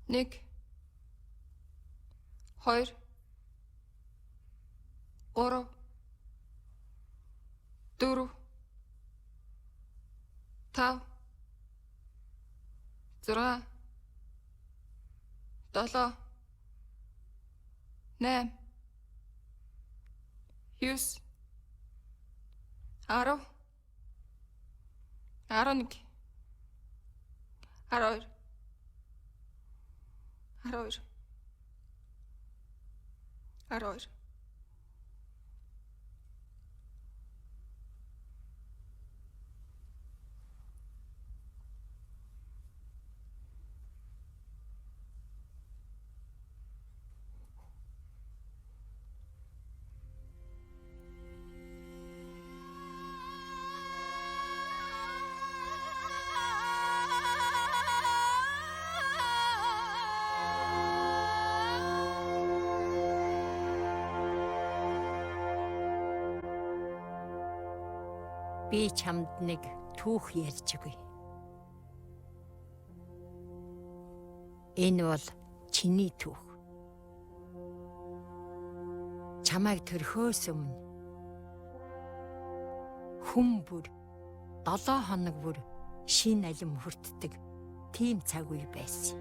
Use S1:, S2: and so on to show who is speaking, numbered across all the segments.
S1: 1 2 3 4 5 6 7 8 9 10 11 12 12 12
S2: Би чамд нэг түүх ярьж өгье. Энэ бол чиний түүх. Чамайг төрхөөс өмнө хүн бүр 7 хоног бүр шин алим хүртдэг тийм цаг үе байсан.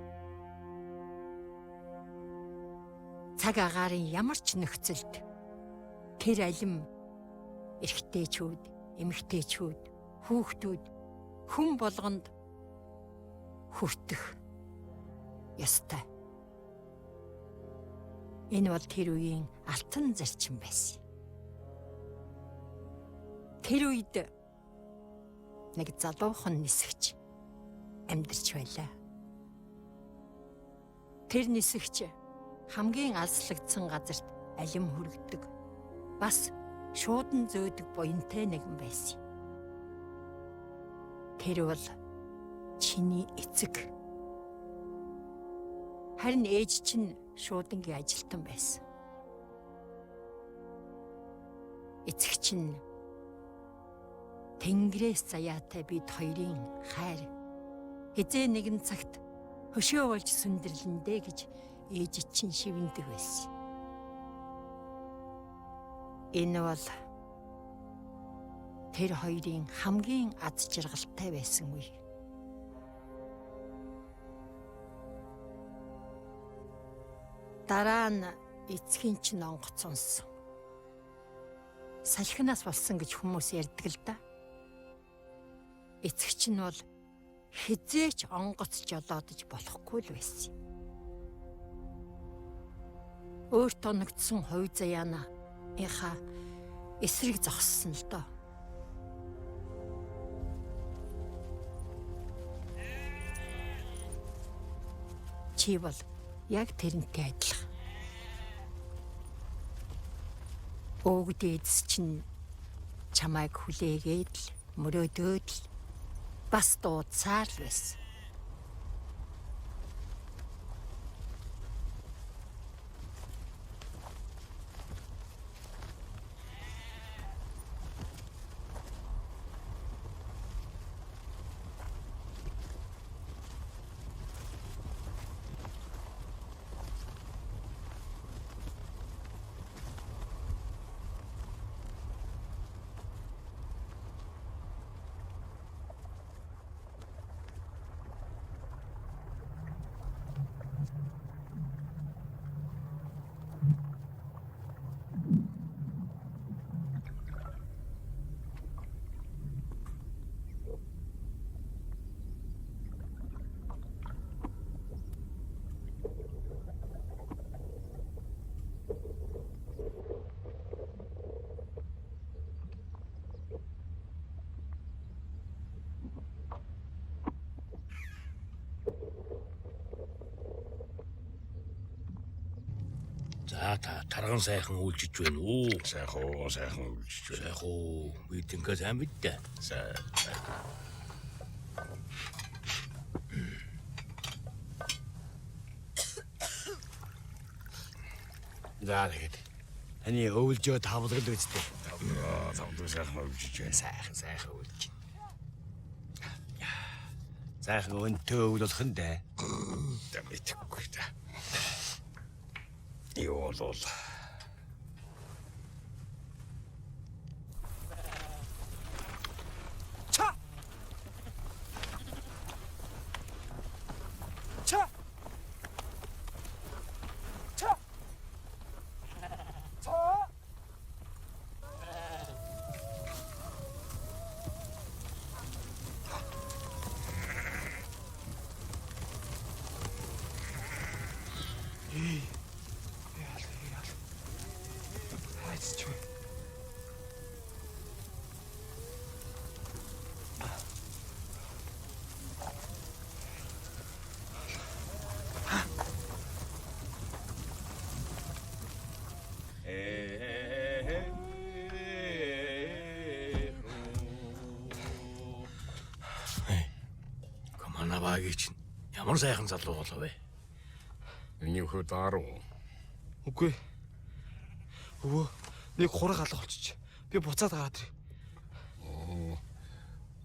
S2: Цаг агаарын ямар ч нөхцөлд тэр алим эрэгтэйчүүд, эмэгтэйчүүд, хүүхдүүд хүн болгонд хүртэх ёстой. Энэ бол тэр үеийн алтан зарчим байсан. Тэр үед нэг залуухан нисгч амьдарч байлаа. Тэр нисгч хамгийн алслагдсан газарт алим хүргэдэг, бас шуудан зөөдөг буянтай нэгэн байсан. Тэр бол чиний эцэг. Харин ээж чинь шуудангийн ажилтан байсан. Эцэг чинь Тэнгэрээс заяатай бид хоёрын хайр хэзээ нэгэн цагт хөшөө болж сүндэрлэндэ гэж ээж чинь шивэндэг байсан. Энэ бол тэр хоёрын хамгийн аз жаргалтай байсан үе. Дараа нь эцгийн чинь онгоц унсан. Салхинаас болсон гэж хүмүүс ярьдаг л да. Эцэг чинь бол хизээч онгоц жолоодож болохгүй л байсан. Өөрт оногдсон хувь заяана ихаа эсрэг зогссон л доо. Чи бол яг тэрнтэй адилхан. Өвөг дээдс чинь чамайг хүлээгээд л мөрөөдөөд л бас дуудсаар л байсан.
S3: За та тарган сайхан үйлчиж байна уу?
S4: Сайхан үйлчиж байна.
S3: Сайхан уу. Би тэнхээ сайн мэддэ.
S4: Сайн.
S5: За тэгээд таны өвлжөө тавлагд үстэй.
S4: Тавлаг сайхан үйлчиж байна.
S5: Сайхан үйлч. Сайхан өнтөө өвөл болох нь дээ.
S4: Мэдхгүй да. Юу бол
S5: Ча! Ча! Ча! Ча! Хайцч.
S3: Команавагийн чинь ямар сайхан залуу болов вэ?
S4: миний хөө даруу.
S1: Үгүй. Өвөө, нэг хураг алга болчих. Би буцаад гараад ирье.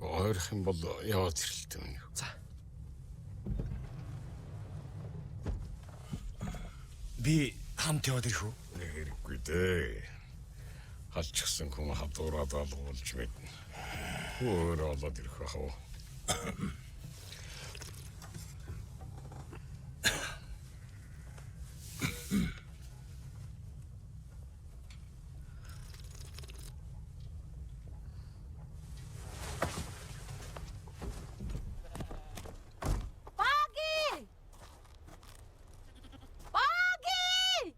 S4: Ойрох юм бол яваад ирэлтэй минь.
S1: За.
S5: Би хамт яваад ирэх үү?
S4: Хэрэггүй дээ. Халчихсан хүн хадуураад алгуулж мэднэ. Өөр олоод ирэх байх уу?
S2: Баги! Баги!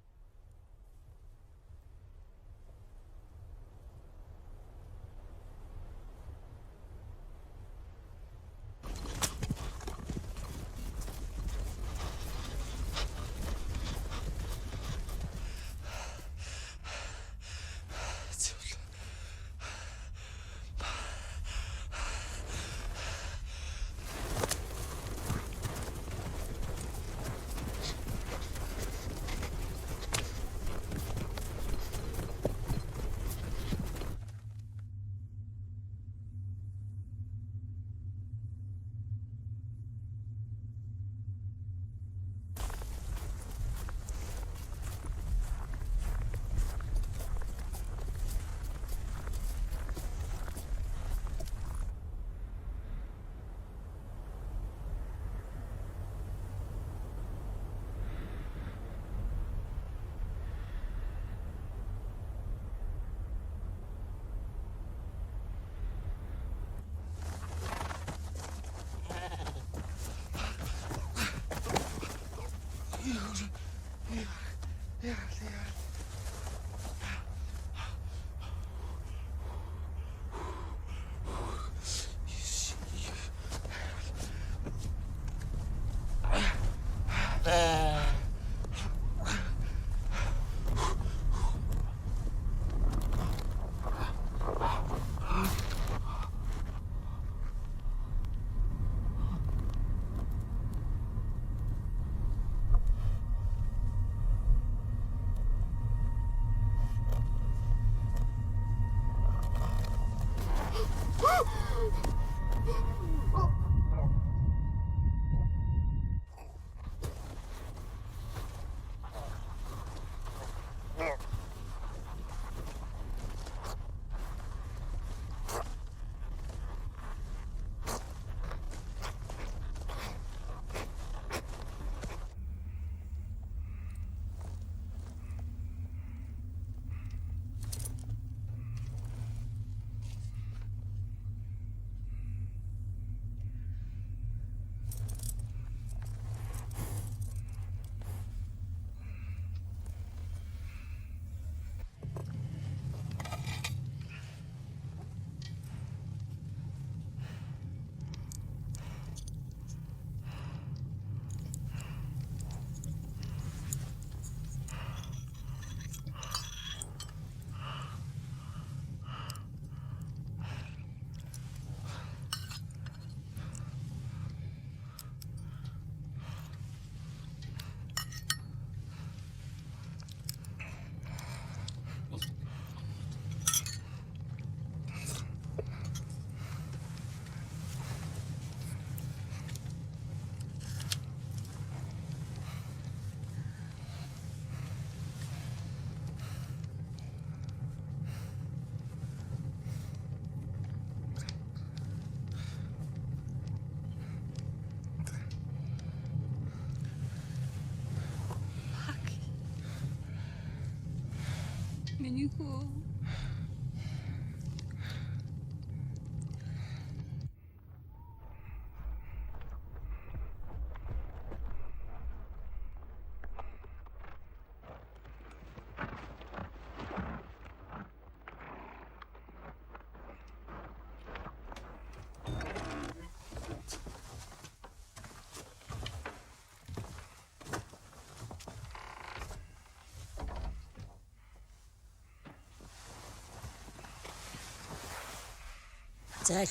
S2: Миний хүү. За л.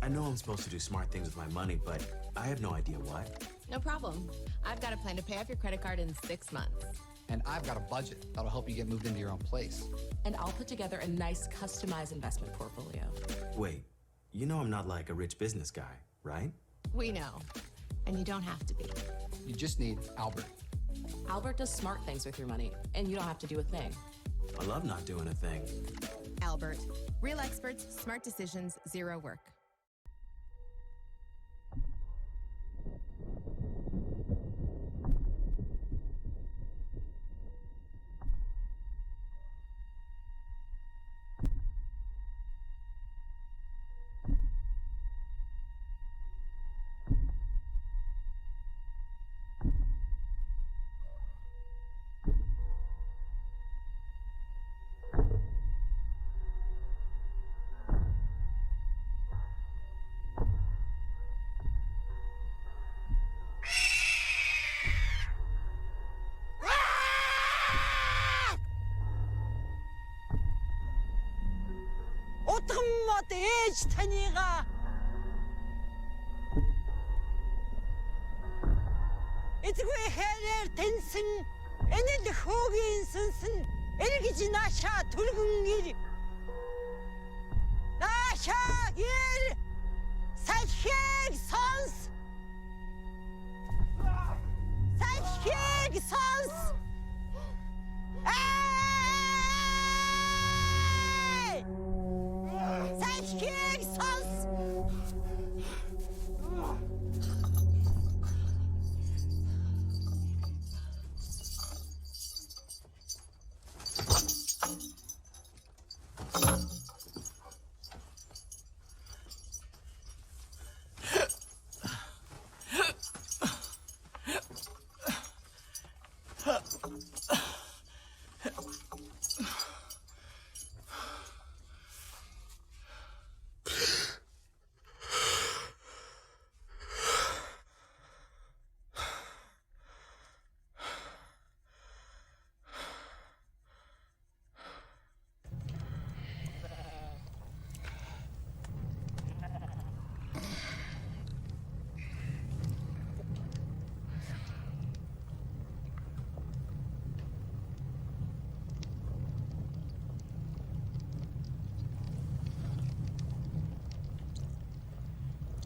S6: I know I'm supposed to do smart things with my money, but I have no idea what.
S7: No problem. I've got a plan to pay off your credit card in 6 months.
S8: And I've got a budget that'll help you get moved into your own place.
S7: And I'll put together a nice customized investment portfolio.
S6: Wait, you know I'm not like a rich business guy, right?
S7: We know. And you don't have to be.
S8: You just need Albert.
S7: Albert does smart things with your money, and you don't have to do a thing.
S6: I love not doing a thing.
S7: Albert. Real experts, smart decisions, zero work.
S2: Удган мод ээж таныгаа эцгүй хэрээр тэнсэн энэл хөөгийн сүнсэн эргэж наашаа түргэн ир наашаа ир салхийг сонс салхийг сонс Салхийг сонс.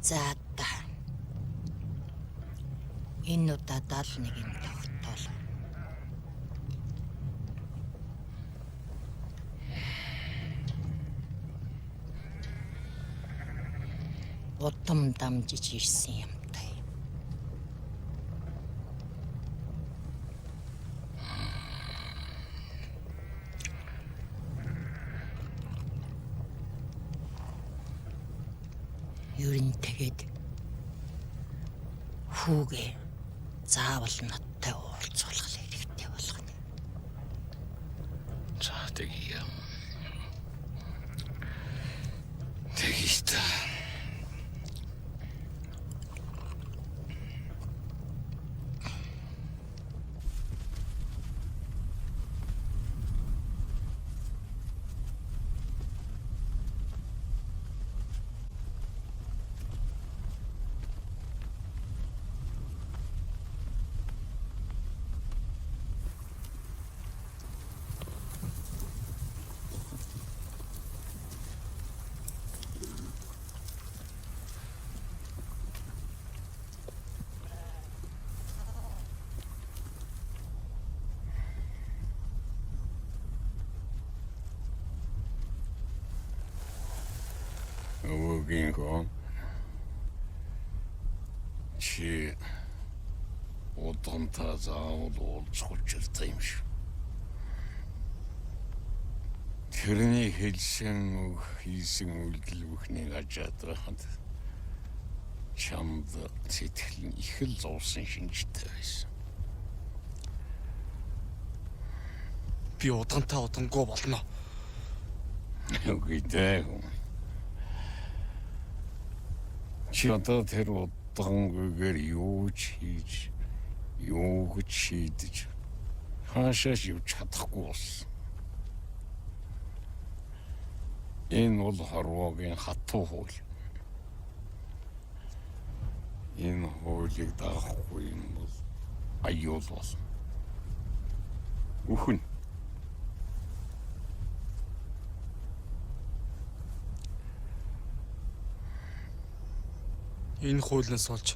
S2: За та. Энэ удаа 71-ийн тогтоол. Удам дамжиж ирсэн юмтай. Юу н тэгээд хүүгээ заавал надтай уулзуулах хэрэгтэй болгоно.
S3: За тэгье. Тэгж та.
S4: Өвгийнхөө чи удамтаа заавал уулзах учиртай юм шиг. Тэрний хэлсэн үг хийсэн үйлдэл бүхнийг ажаад байхад чамд сэтгэл нь их л зовсон шинжтэй байсан.
S1: Би удантаа удангуу болно.
S4: Үгүй дээ. Чи одоо тэр удангүйгээр юу ч хийж, юу ч шийдэж хаашаач явж чадахгүй болсон. Энэ бол хорвоогийн хатуу хууль. Энэ хуулийг даахгүй юм бол аюул болно. Үхэн.
S1: Энэ хуулиас олж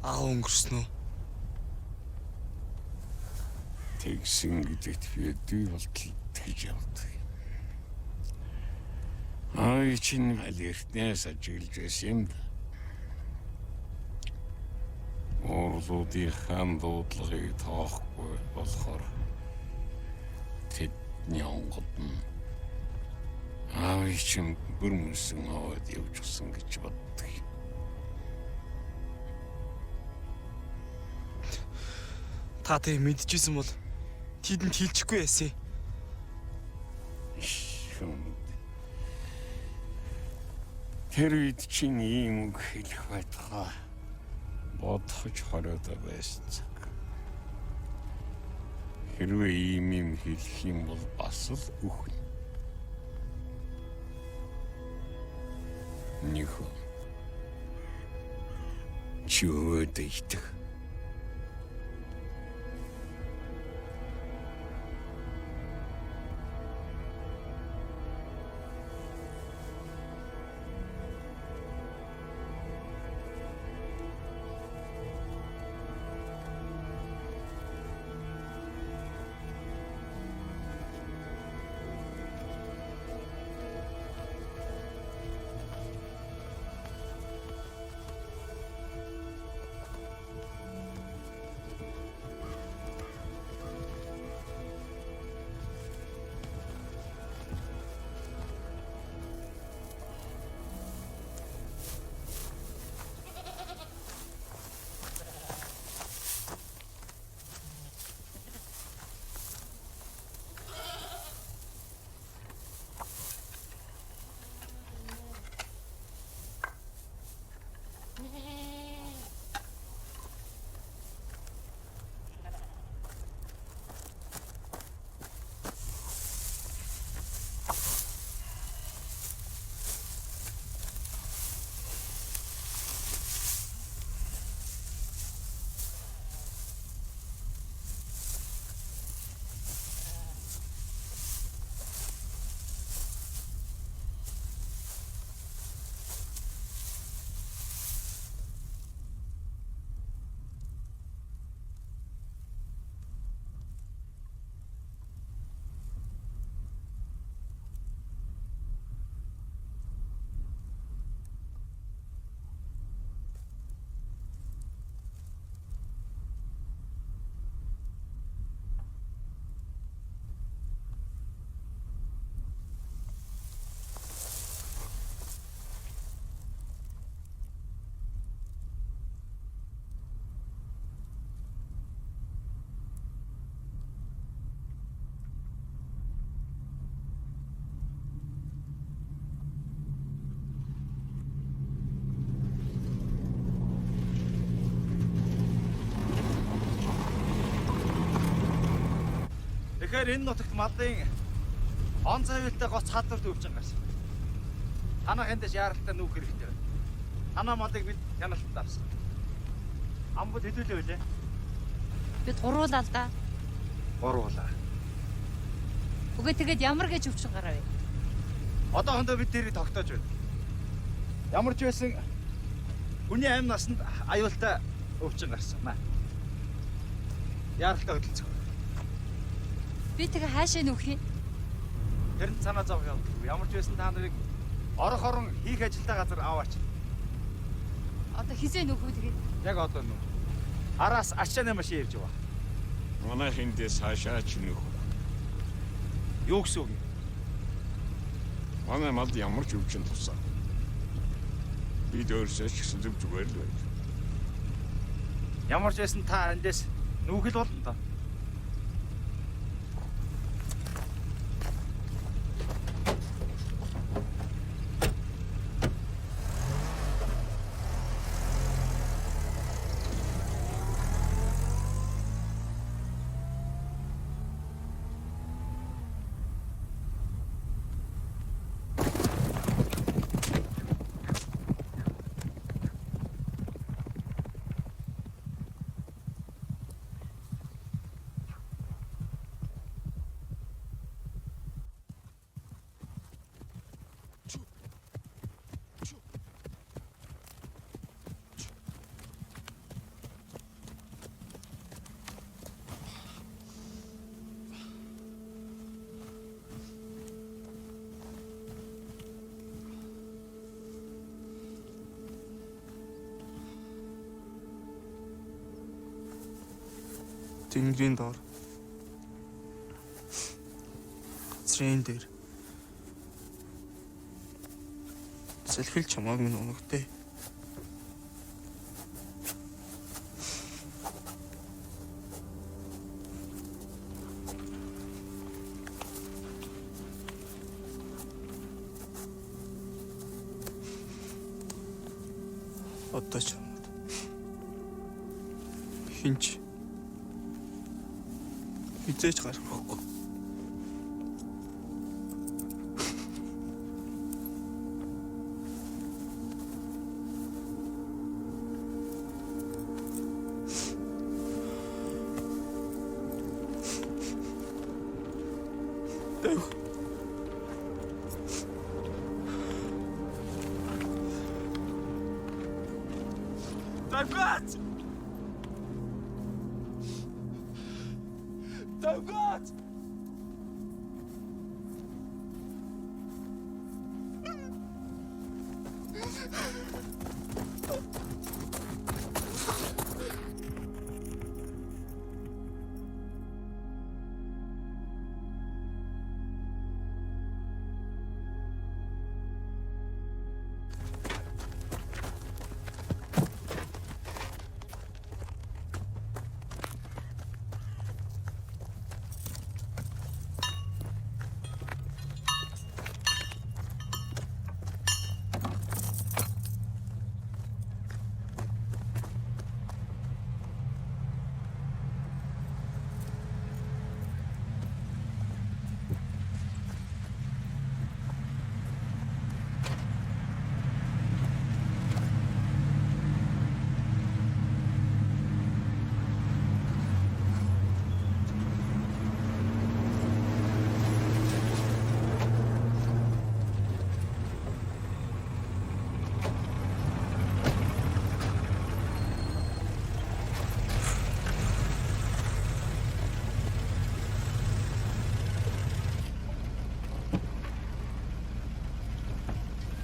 S1: аав өнгөрсөн үү?
S4: Тэгсэн гэдэгт би дүй болтол тэгж явдаг. Ай чинь алертнээс ажиглаж байсан юм да. Орлуудынхаа дуудлагыг тоохгүй болохоор тэдний онгод нь ай чинь бүр мөсөн аваад явж гисэн гэж боддог.
S1: Та тэг мэдчихсэн бол тэдэнд хэлчихгүй яасан.
S4: Тэр үед чинь ийм үг хэлэх байтугай бодохж хороод байсан цаг. Хэрвээ ийм хэлэх юм бол бас л үхэн. Нихо. Чи өөдөө итэх.
S1: Тэгэхээр энэ нутагт малын он цавилтай гоц хадварт өвчин гарсан. Танах эндээс яаралтай нүүх хэрэгтэй байна. Танаа малыг бид хяналтанд авсан. Амбууд хэдүүлээ үлээ?
S2: Бид гуруулаа л да.
S1: Гуруулаа.
S2: Үгүй тэгээд ямар гэж өвчин гарав вэ?
S1: Одоохондоо бид тэрийг тогтоож байна. Ямар ч байсан хүний амь насанд аюултай өвчин гарсан маа. Яаралтай хөдөлцөх.
S2: Би тэгээ хаашаа нүүх юм?
S1: Тэр нь санаа зовх явдаггүй. Ямар ч байсан та нарыг орон хийх ажилтай газар аваач.
S2: Одоо хизээ нүүх үү тэгээд?
S1: Яг одоо нүү. Араас ачааны машин явж байгаа.
S4: Манай хиндээс хаашаач нөх.
S1: Юу гэсэн үг юм?
S4: Манай мал ямар ч өвчин тусаа. Бид өөрсдөө ч гэсэн зүгээр л байж.
S1: Ямар ч байсан та эндээс нүүх л болно доо.
S9: Тэнгэрийн доор газрын дээр сэлхэл чамааг минь унагтээ. Одоо чамд хинч хизээч гарахгүй.
S1: Давгат! Давгат!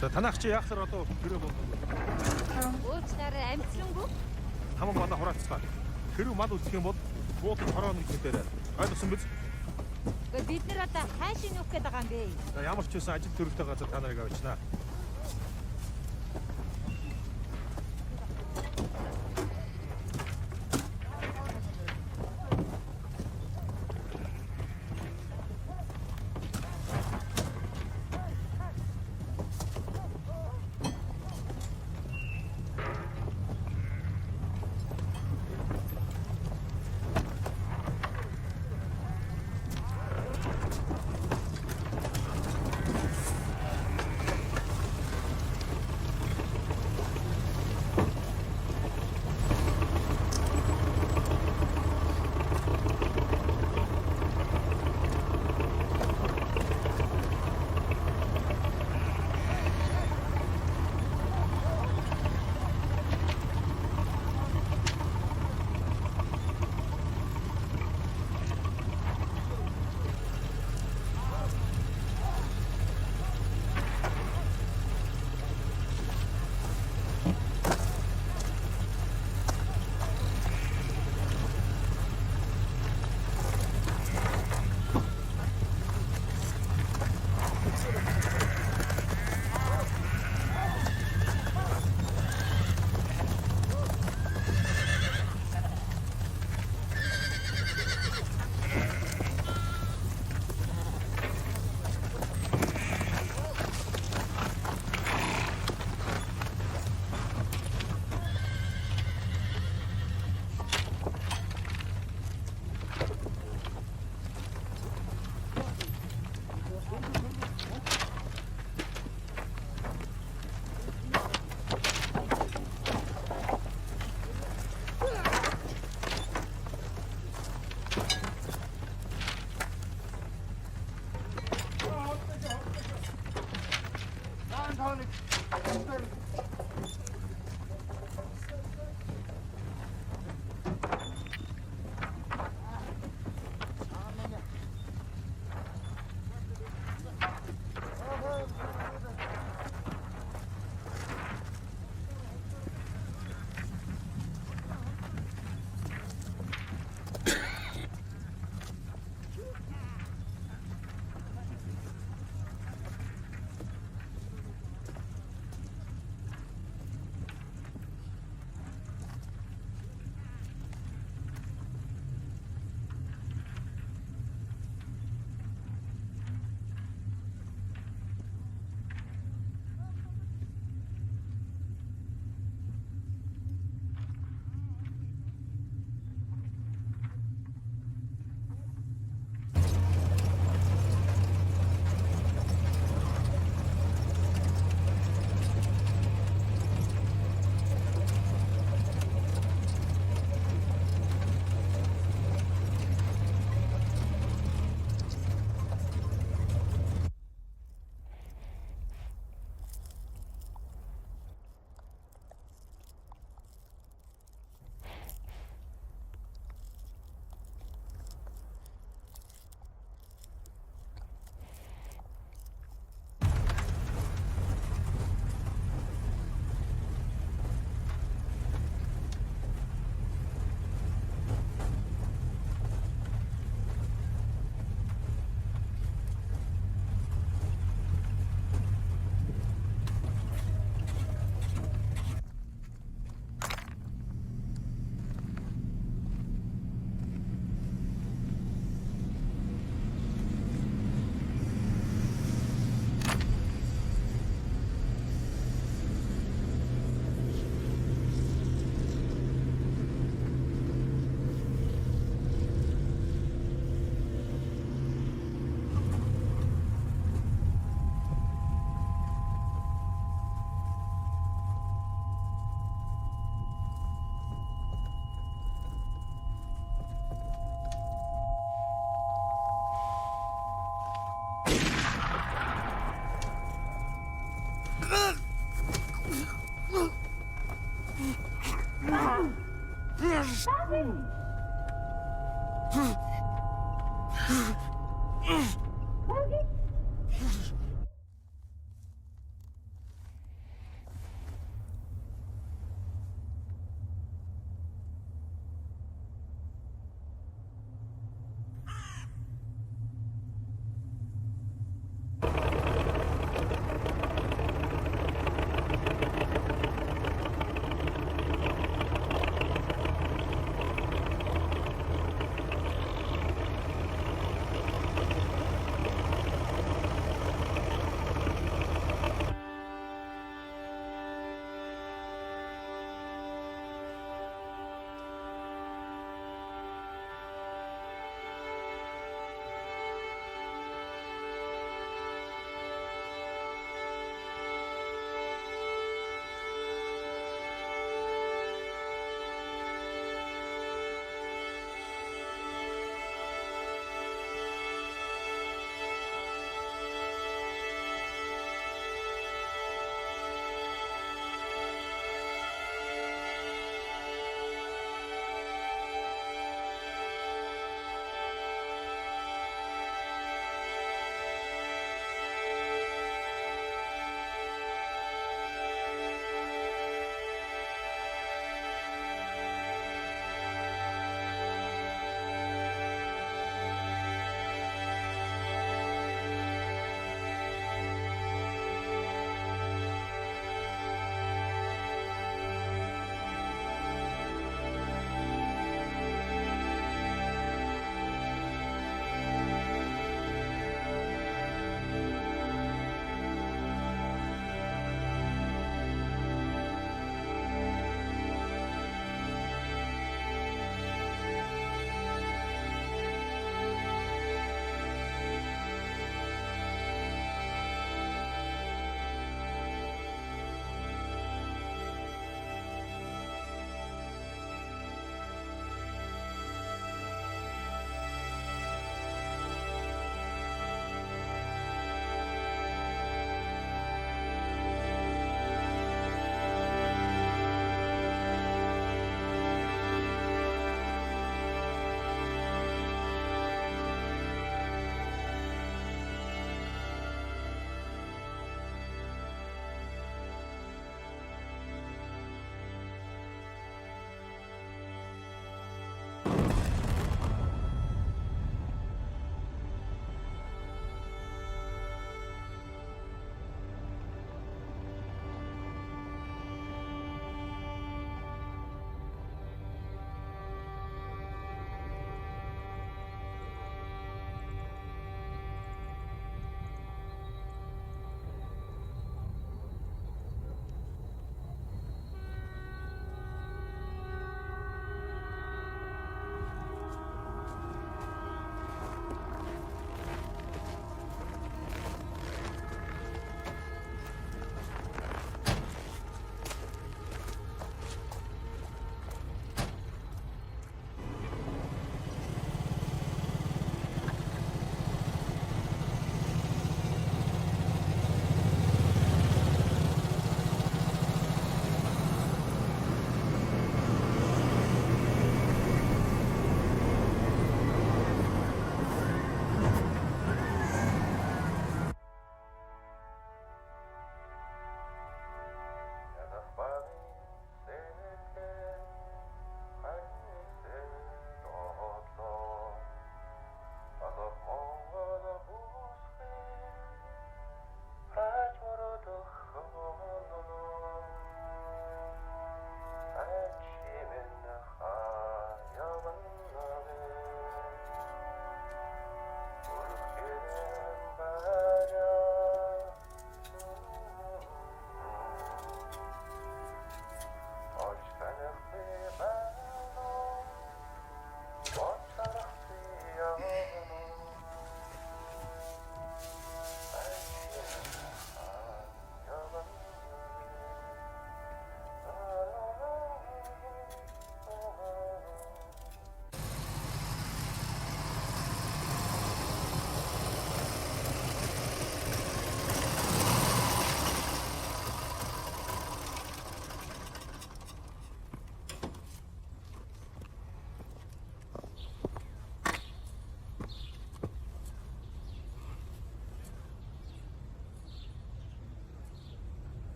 S1: За танах чи яахаар одоо хэрэг болов.
S2: Уучлаарай амцлангүй.
S1: Хамаг манай хураацгаа. Хэрэг мал үзэх юм бол бууд хорооны хэлээр. Ойлгосон биз?
S2: Гэхдээ бид нар одоо хаашаа нүүх гээд байгаа юм бэ?
S1: За ямар ч байсан ажил төрөлтэй газар та нарыг авчнаа.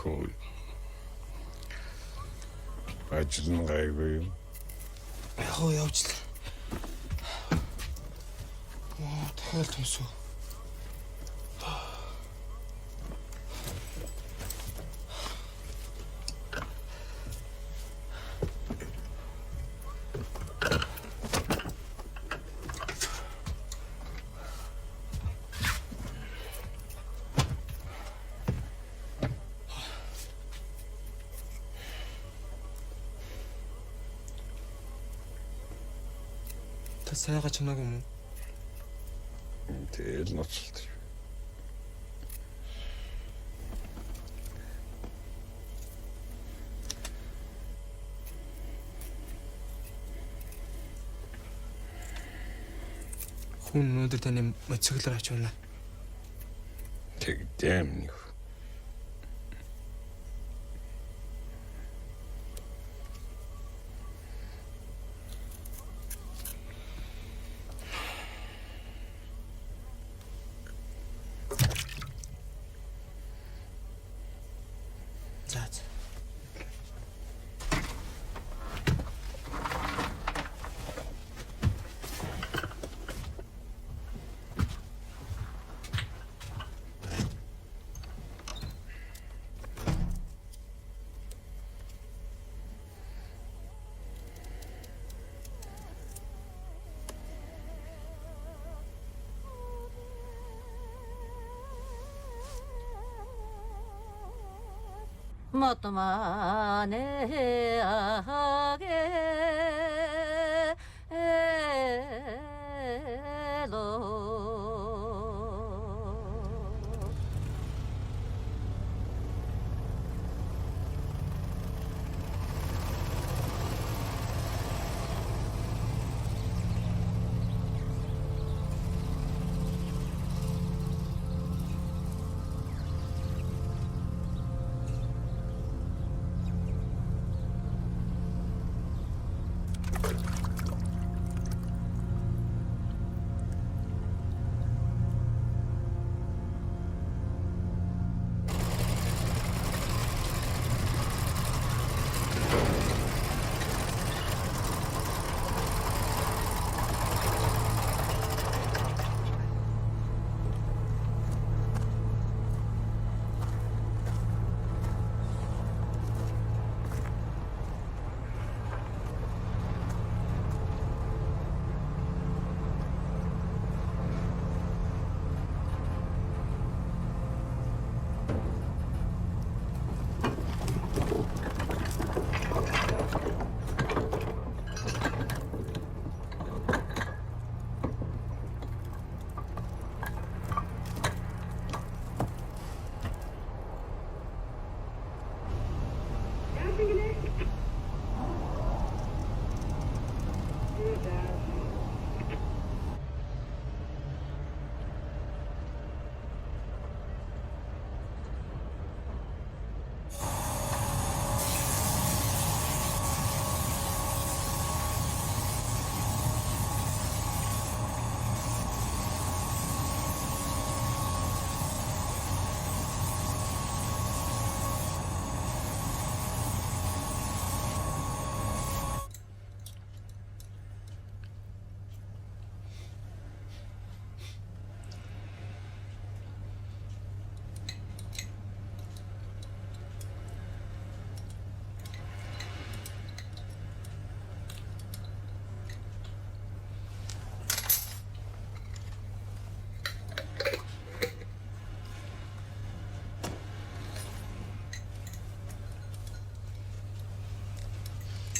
S4: Хөө. Ажил нь гайгүй юм.
S9: Яг уу явжлаа. Дахиад томсоо. Та сайга чамааг юм уу?
S4: Тэгэл ноцолт.
S9: Хүн өнөөдөр таны мотоциклээр авч байна.
S4: Тэгдэм нэг.
S9: За.
S2: 못만해 하게로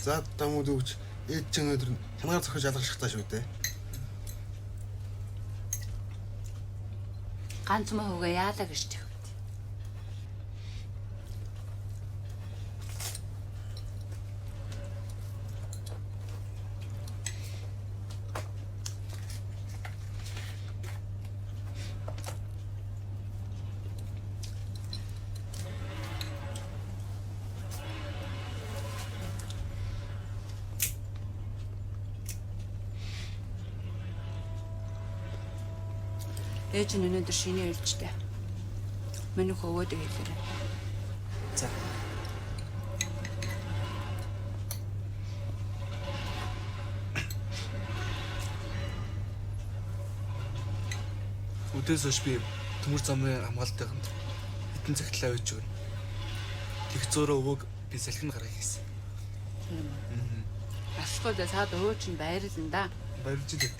S10: За тамууд өгч ээж чинь өдөр хянгаар зохиож ялгах шахтаа шүү дээ.
S2: ганц мөхөөгөө яалаа гэж тэг. Ээж нь өнөөдөр шинэ ээлжтэй. Миний хөвөөд хэлээрэй.
S9: За. Өдөөс хойш би төмөр замын хамгаалалттай хамт хэдэн цагтлаа байж өгнө. Тэг зөөрөө өвөг би салхин гаргая гэсэн.
S2: Ашгүйдээ саад өвөө чинь баярлан да.
S9: Баярлж дээ.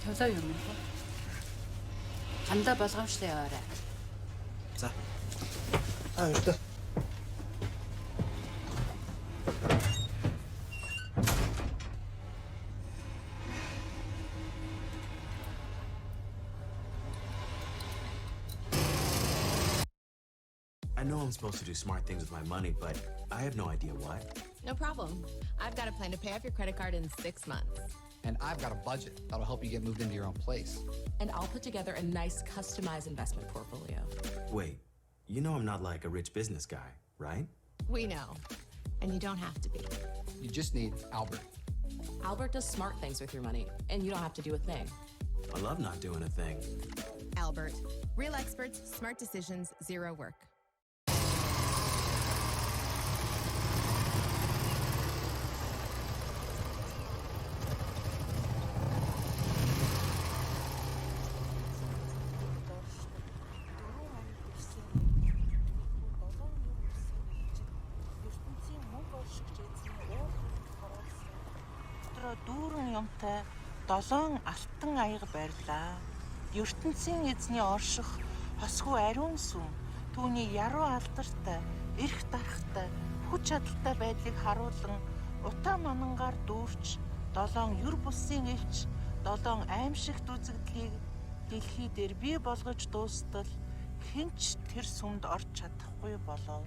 S2: Чөлөө юм уу? Андаа болгоомжтой яваарай.
S9: За. Баярлалаа.
S6: I know I'm supposed to do smart things with my money, but I have no idea what.
S7: No problem. I've got a plan to pay off your credit card in 6 months.
S8: And I've got a budget that'll help you get moved into your own place.
S11: And I'll put together a nice customized investment portfolio.
S6: Wait, you know I'm not like a rich business guy, right?
S7: We know. And you don't have to be.
S8: You just need Albert.
S11: Albert does smart things with your money, and you don't have to do a thing.
S6: I love not doing a thing.
S7: Albert. Real experts, smart decisions, zero work.
S12: Дүүрэн юмтай 7 алтан аяга барьлаа. ертөнцийн эзний орших хосгүй ариун сүм түүний яруу алдартай, эрх дарахтай, хүч чадалтай байдлыг харуулan утаа манангаар дүүрч 7 юр бусын элч 7 аимшигт үзэгдлийг дэлхий дээр бий болгож дуустал хинч тэр сүмд орж чадахгүй болов.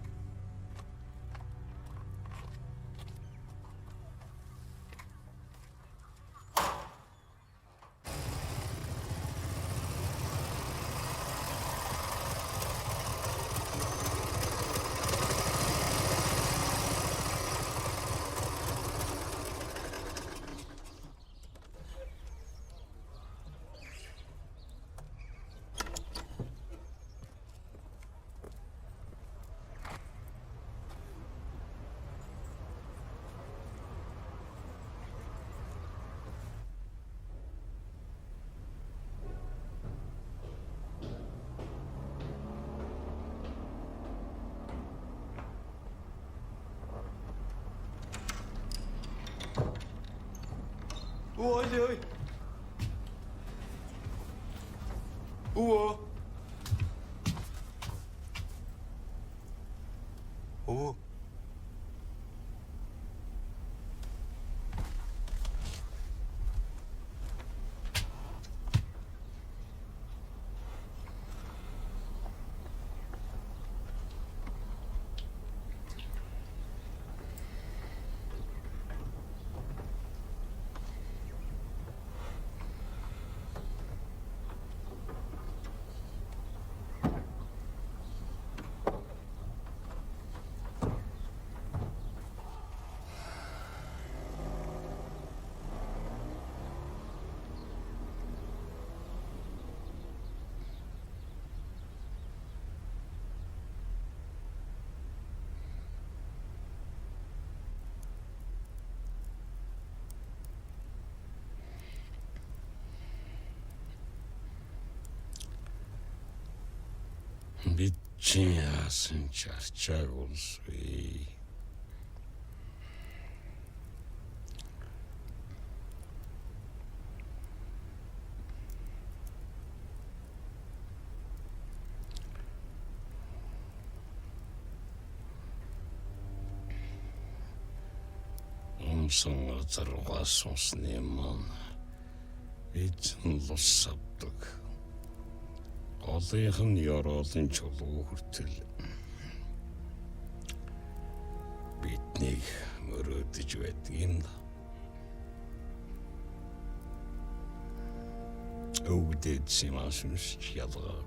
S9: Ôi ơi. Ủa. Ủa.
S4: Бид чинь яасан ч арчааг улсвэ. Умсан заргаас сонсны мөн эзэн лус авдаг. Олынхан ёроолын чулуу хүртэл биднийг мөрөөдөж байдаг юм. өвдөд симасүнс ялгаа.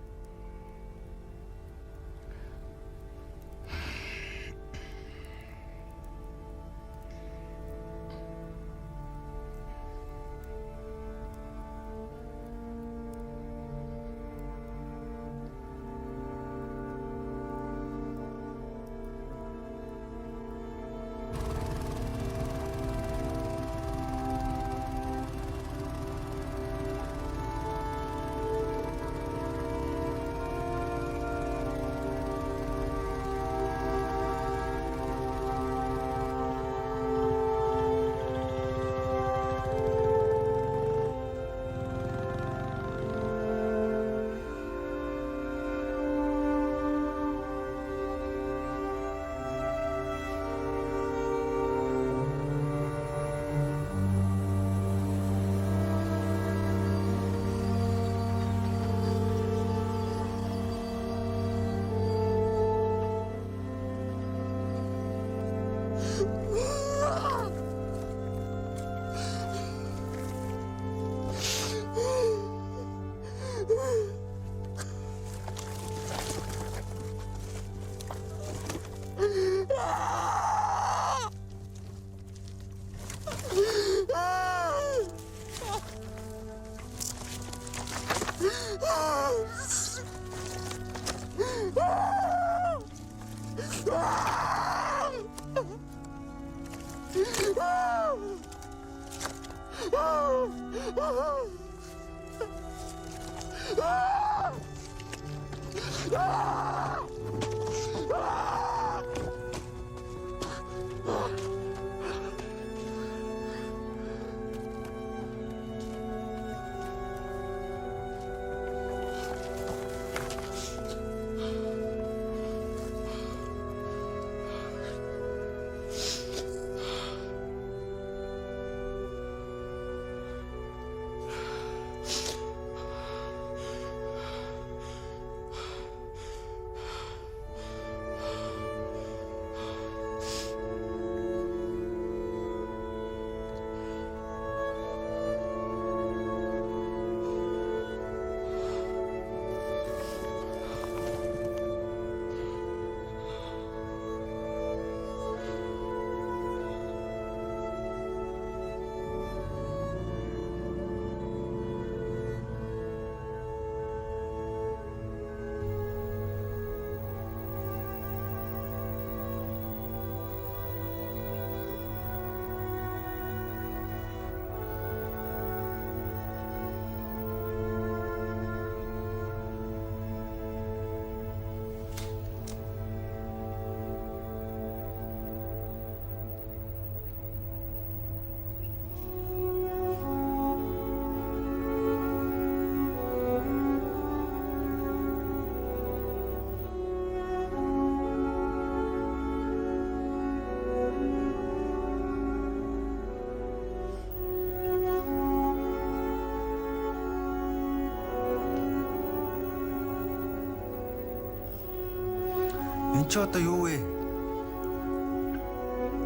S10: Энд чи одоо юу вэ?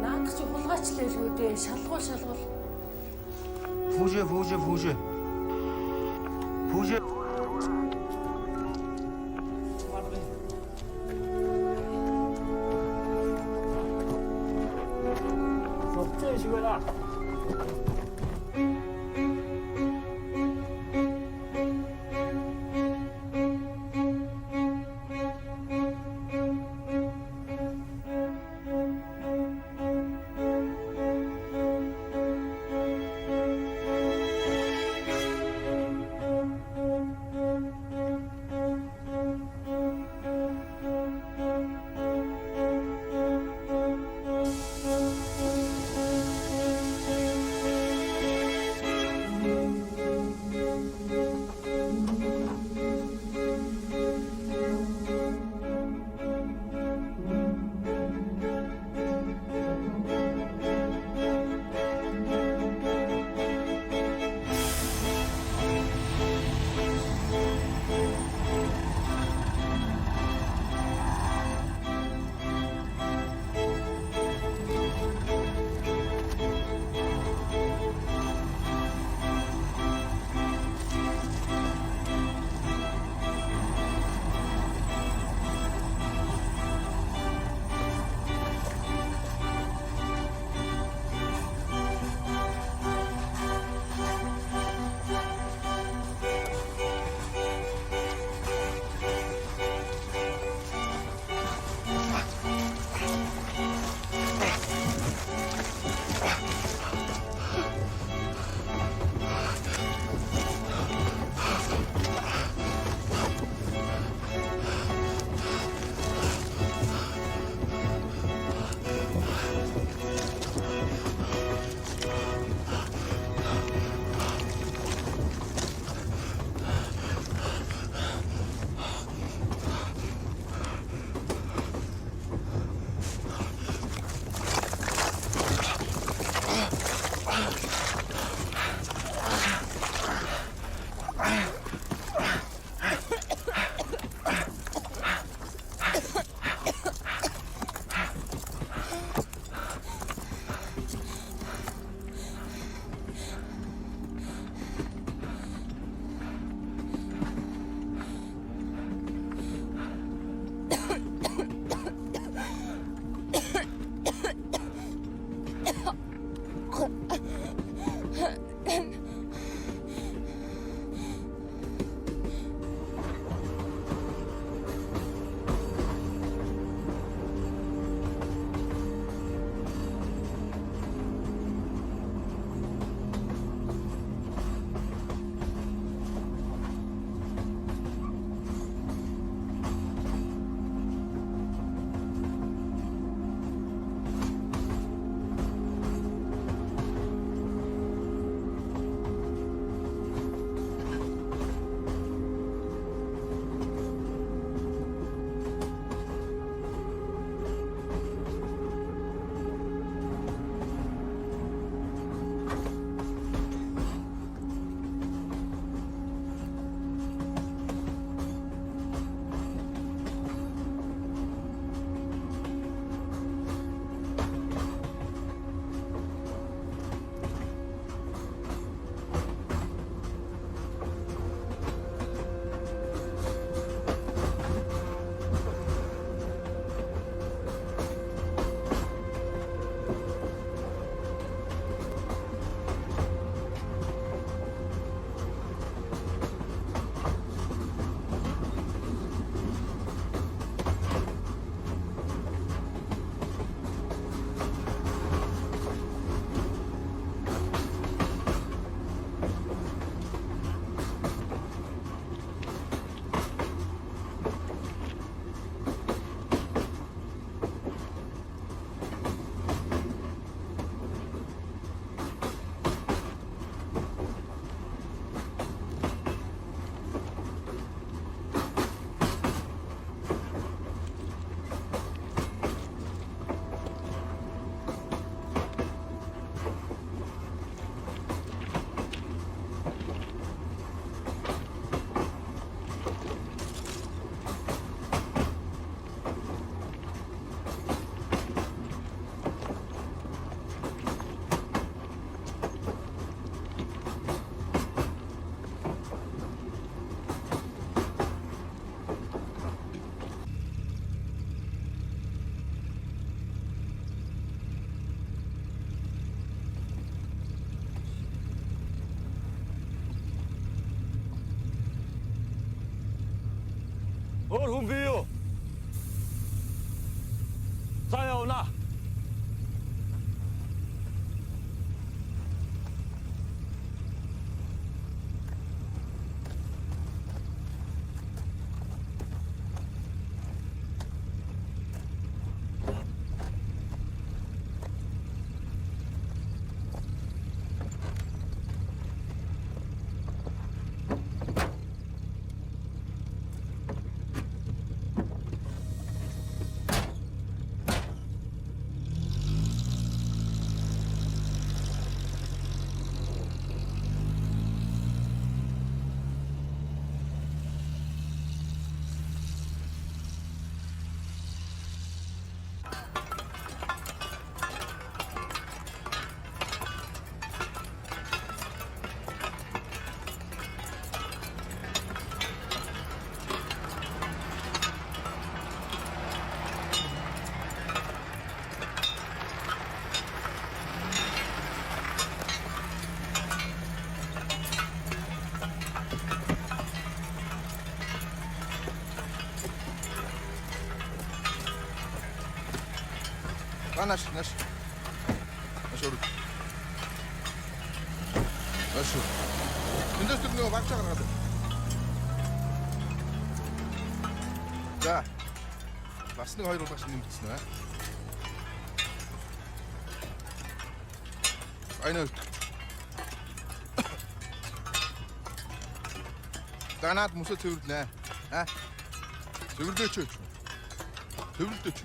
S2: Наадах чи хулгайч л байлгүй дээ. Шалгуул.
S10: Фүүжээ. Фүүжээ.
S3: Өөр хүн бий юу? За явна.
S10: Наш. Наш урд. Наш. Эндээс тэр нөгөө багчаа гаргаад. За. Бас нэг хоёр удаач нэмэгдсэн аа. Айнаа. Танаад мөсө цэвэрлэнэ. Цэвэрлээч. Цэвэрлээч.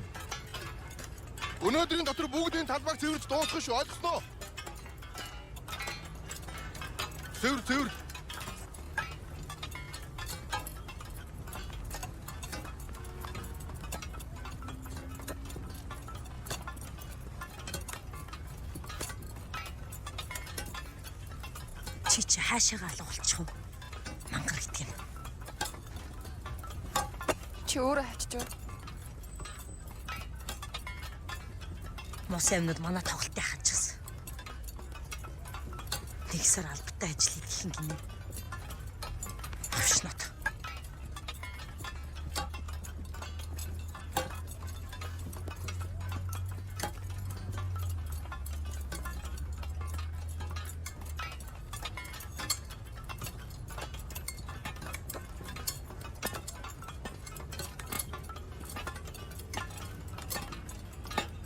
S10: Өнөөдрийн дотор бүгдийн талбайг цэвэрж дуусгах шүү. Ойлгосноо? Цэвэр.
S2: Чи хаашаагаа алгуулчих уу? Мангар гэдэг юм.
S7: Чи өөрөө хавчиж уу?
S2: Мос юмнууд манай тоглолтыг хаачихсан. Нэг сар албатай ажил хийх юм гинэ. Авшнот.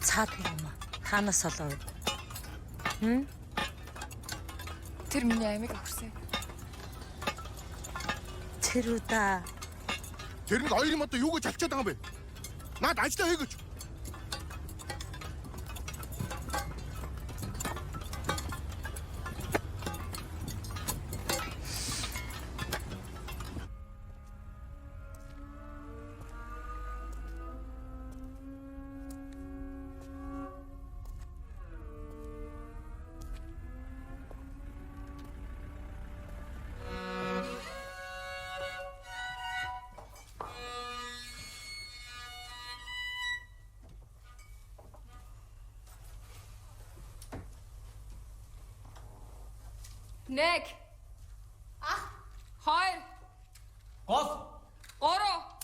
S2: Цаад юм. Ханаас олоо.
S7: Тэр миний амиг өгсөн.
S2: Тэр удаа.
S10: Тэр нэг хоёр юм одоо юу гэж алчаад байгаа юм бэ? Наад ажиллаа хийгээч.
S7: Нэг. Хоёр.
S3: Гол.
S7: Гурав.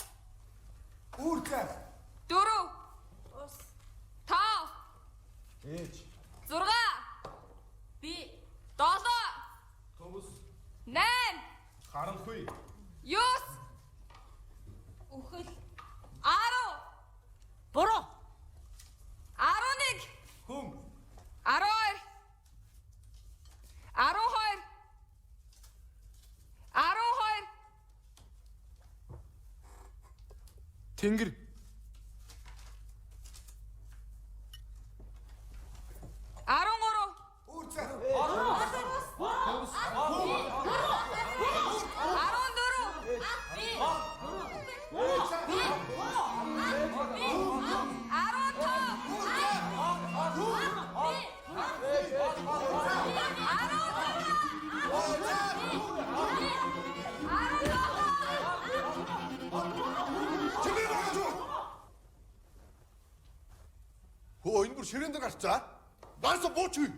S10: Үргэлж.
S7: Дөрөв. Тав.
S10: Ээж.
S7: 6. Би. 7.
S10: Томс.
S7: 8.
S10: Харанхуй.
S7: 9. Үхэл. 10.
S2: Буруу.
S7: 11.
S10: Хүм.
S7: 12. 12. 12.
S10: Тэнгэр.
S7: 13.
S10: Үргэлж.
S13: Хөө энэ бүр ширээн дээр гарчаа. Наасаа бууч юу?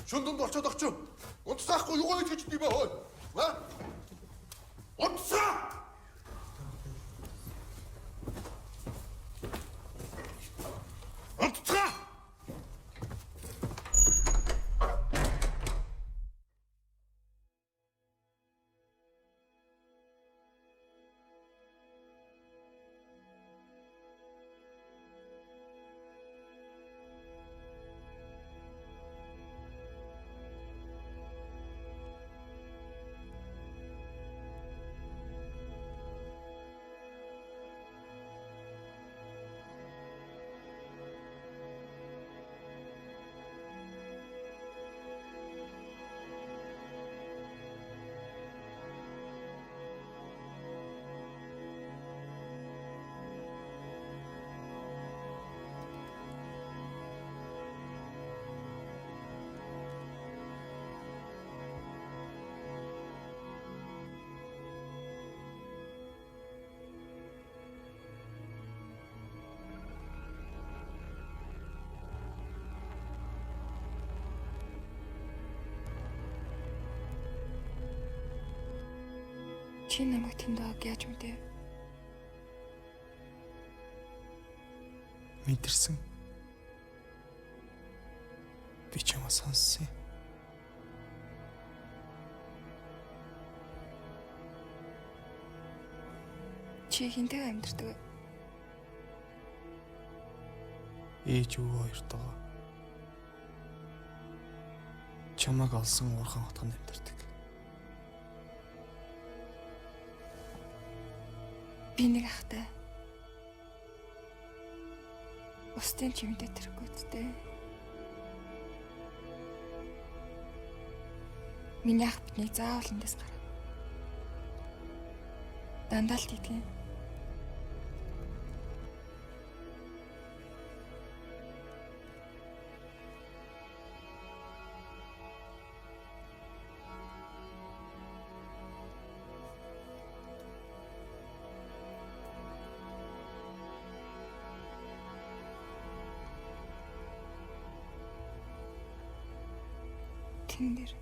S13: Шүндөнд очоод очив. Унтсаахгүй юугаа хийж дий бай хөө. Унтсаа!
S7: Чи намайг тэнд байгааг яаж мэдээ?
S9: Мэдэрсэн. Би ч юмаа сонссон.
S7: Чи хинтэйгээ амьдардаг вэ?
S9: Ээж өвөө хоёртойгоо. Чамайг олсон уурхан хотгонд амьдардаг.
S7: Би нэг ахтай. Бусдын чимдээ тэрхгүйтэй. Миний ах биднийг заавал эндээс гараа. Дандаа л тийдгэн. Тэн дээр.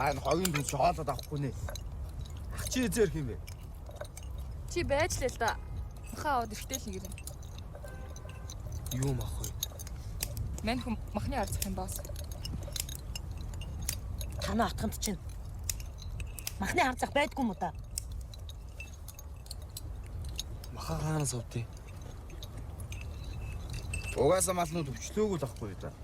S1: Энэ хогийн дүн чи хоолоод авахгүй нэ. Ах чи зээрх юм бэ?
S7: Чи байж л да. Махаа аваад эрэхтэй л нэгэрнэ.
S9: Юу мах вэ?
S7: Мань хүм махны арзах юм боос.
S12: Танаа атганд чинь махны арзах байдгүй юм уу та?
S9: Махаа хаанаас авдээ?
S1: Угаасаа малнууд өвчлөөгүй л ахгүй да.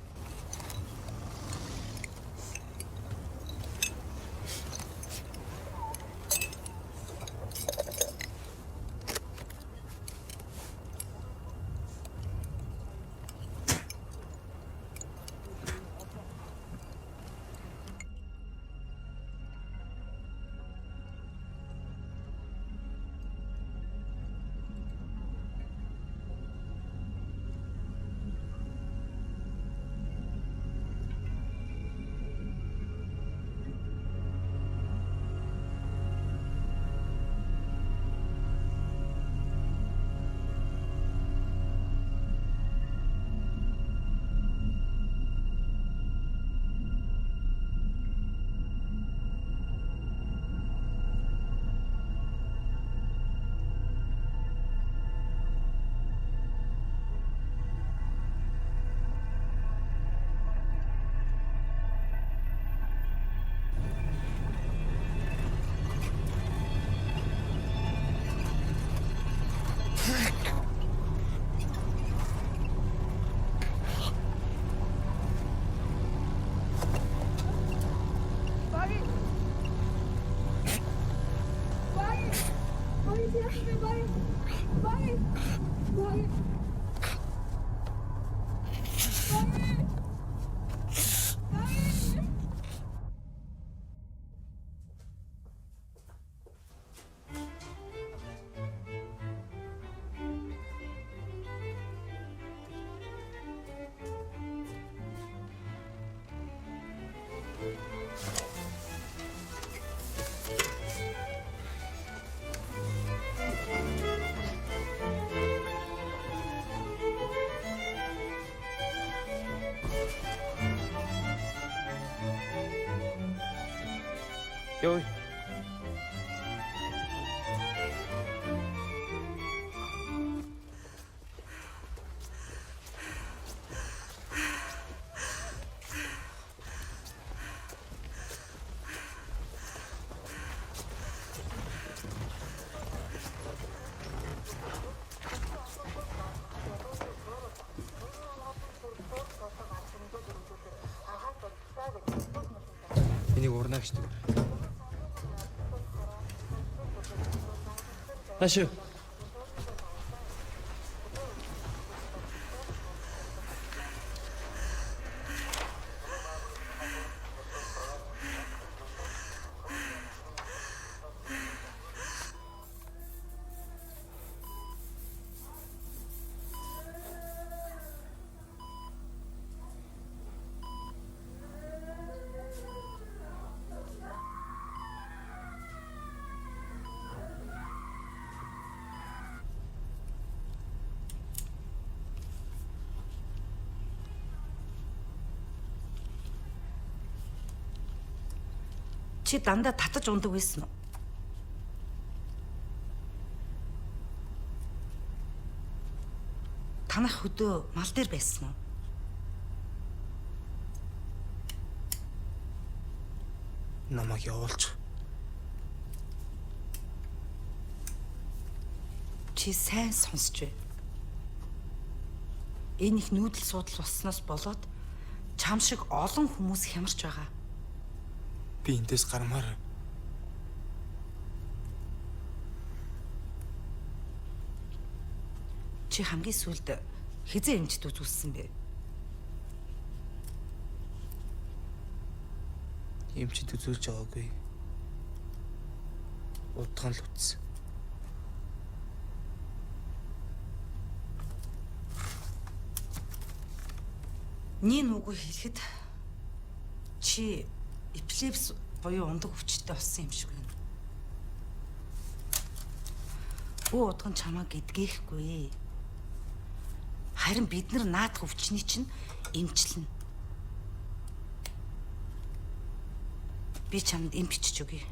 S1: Ёй.
S9: Энийг урнаагч дүү. Ашиг.
S2: Чи дандаа татаж ундаг байсан уу? Танах хөдөө мал дээр байсан уу?
S9: Намайг явуулж.
S2: Чи сайн сонсч бай. Энэ их нүүдэл судал болсноос болоод чам шиг олон хүмүүс хямарч байгаа.
S9: Би энтэс гармаар.
S2: Чи хамгийн сүүлд хизээ эмчд үзүүлсэн бэ?
S9: Эмчд үзүүлж байгаагүй. Удгаан л үтсэн.
S2: Нин үгүй хэлэхэд чи эпилепси буюу ундаг өвчтөй болсон юм шиг байна. Бүү удган чамаа гэдгээхгүй. Харин бид нар наадах өвчний чинь эмчилнэ. Би чамд эм бичиж өгье.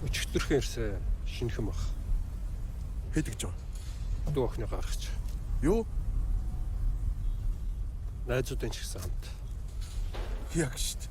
S14: Өчигдөрхөн ирсэн шинэхэн баг.
S13: Хэд гэж байна?
S14: Дүү охины гаргач.
S13: Юу?
S14: Найзуудын ч гэсэн хамт.
S13: Яг штт.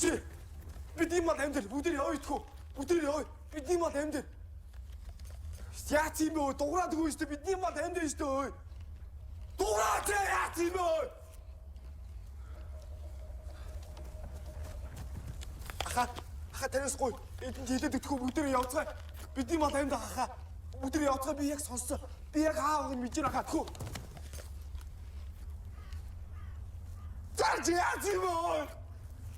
S10: Чи бидний мал амьд бүгд явъя идэх үү? Бүгд явъя. Бидний мал амьд. Яац юм бэ? Дуурайд өгөө шүү дээ. Бидний мал амьд шүү дээ. Дуурайд яац юм бэ? Аха танаас гой. Эдэн хэлээд өгөх бүгд явцгаа. Бидний мал амьд аха. Бүгд явцгаа би яг сонссон. Би яг аавыг мэдэж байгаа хатгүй. Цааш яац юм бэ?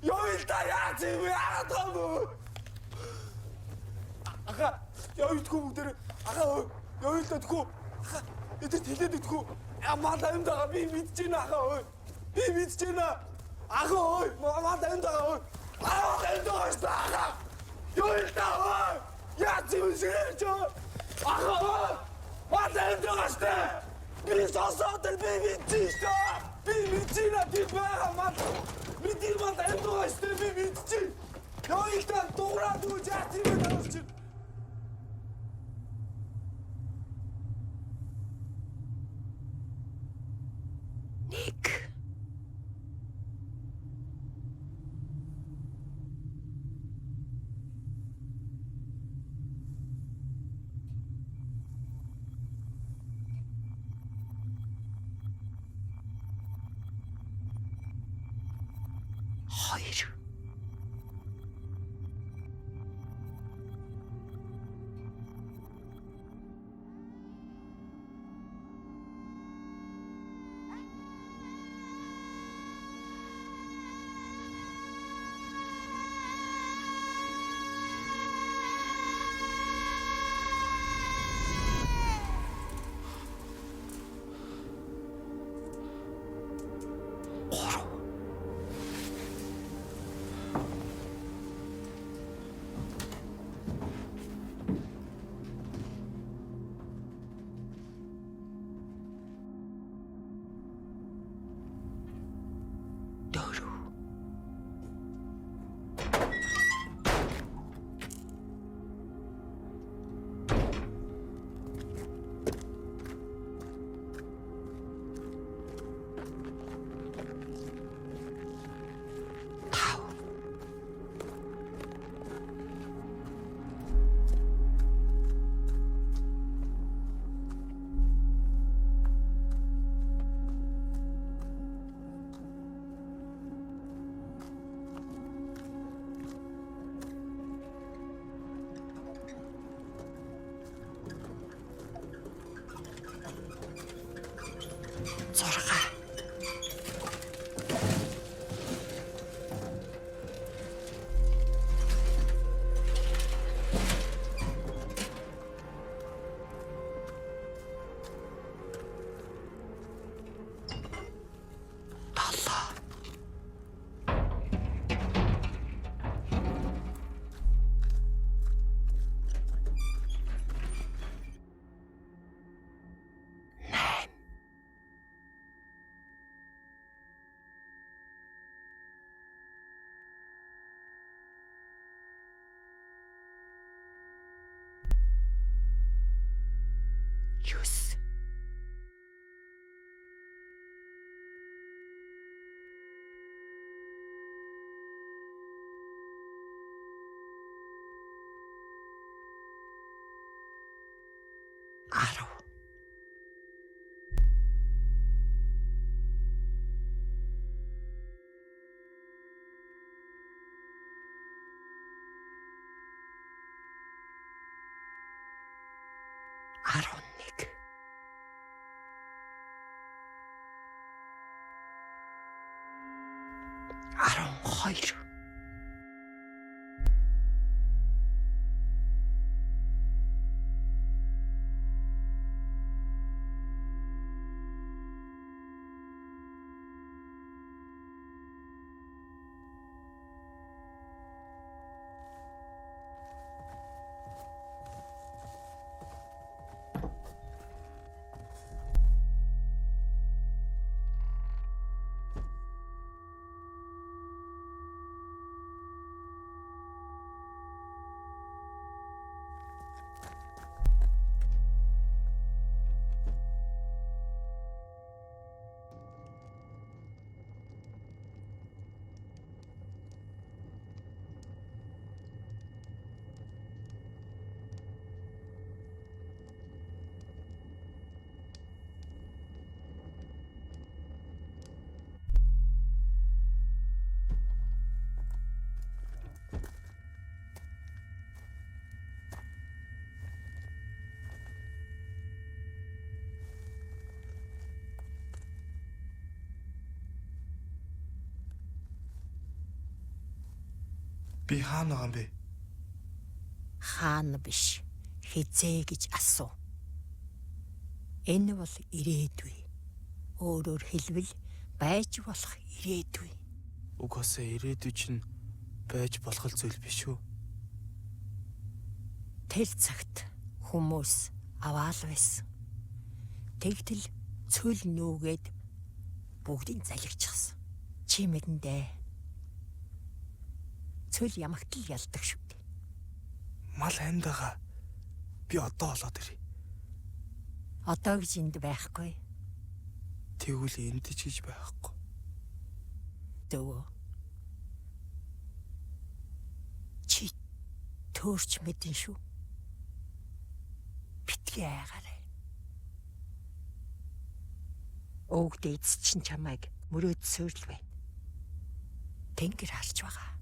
S10: Явилда яац юм бэ? Аха явилдгүй бүгд аха явилда тгүү. Аха эдэрт хэлээд өгөх. Мал амьд байгаа би мэдэж байна аха. Би мэдэж байна. Аха ой мал амьд байгаа. Аха амьд байгаа шүү аха. Явилда ой. Яац юм бэ? Аха мал амьд байгаа шүү. Би сонсоод би мэдэж шүү. Би мэдэж байна би байгаа мал. Бидний мал амьд байгаа шүү. Би мэдэж байна. Явилда дуурайд өгөөч яац юм бэ танаас чи.
S2: Ник. Хоёр. Юус. Арав. Аронник. Арон хоёр.
S10: Би хаана байгаа юм бэ?
S2: Хаана биш. Хизээ гэж асуу. Энэ бол ирээдүй. Өөрөөр хэлбэл байж болох ирээдүй.
S10: Угаасаа ирээдүй чинь байж болох зүйл биш үү?
S2: Тэр цагт хүмүүс аваал байсан. Тэгтэл цөл нүүгээд бүгдийг залгичихсан. Чи мэдэндээ. Цөл ямагт л ялдаг шүү дээ.
S10: Мал амьд байгаа. Би одоо олоод ирье.
S2: Одоо гэж энд байхгүй.
S10: Тэгвэл энд ч гэж байхгүй.
S2: Дөө. Чи төөрч мэдэн шүү. Битгий айгаарай. Өвгдээц чин чамайг мөрөөд суурл байна. Тэнгэр харж байгаа.